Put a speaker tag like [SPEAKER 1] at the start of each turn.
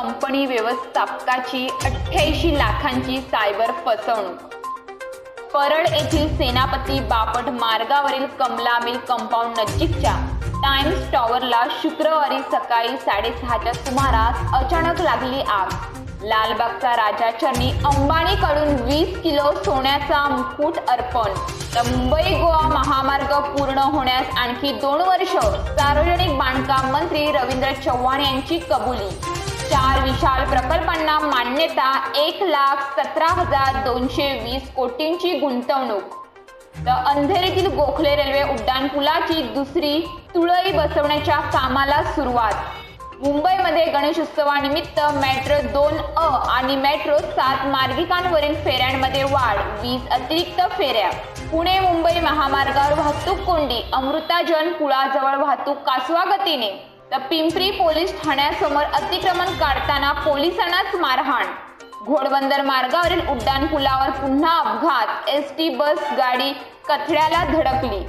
[SPEAKER 1] Company व्यवस्थापकाची 88 लाखांची cyber फसवणूक। परळ येथील सेनापती बापट मार्गावरील कमला मिल कंपाऊंड नजीकच्या टाइम्स टॉवरला शुक्रवारी सकाळी 6:30च्या सुमारास अचानक लागली आग। लालबागचा राजा चरणी अंबानीकडून 20 किलो सोन्याचा मुकुट अर्पण। तर मुंबई गोवा महामार्ग पूर्ण होण्यास आणखी 2 वर्ष, सार्वजनिक बांधकाम मंत्री रवींद्र चव्हाण यांची कबुली। 4 विशाल प्रकल्पांना मान्यता, 1,17,220 कोटींची गुंतवणूक। तर अंधेरीतील गोखले रेल्वे उड्डाणपुलाची दुसरी तुळई बसवण्याच्या कामाला सुरुवात। मुंबईमध्ये गणेशोत्सवानिमित्त मेट्रो 2A आणि मेट्रो 7 मार्गिकांवरील फेऱ्यांमध्ये वाढ, 20 अतिरिक्त फेऱ्या। पुणे मुंबई महामार्गावर वाहतूक कोंडी, अमृताजन पुलाजवळ वाहतूक कासवा गतीने। तर पिंपरी पोलीस ठाण्यासमोर अतिक्रमण काढताना पोलिसांनाच मारहाण। घोडबंदर मार्गावरील उड्डाणपुलावर पुन्हा अपघात, एसटी बस गाडी कथड्याला धडकली।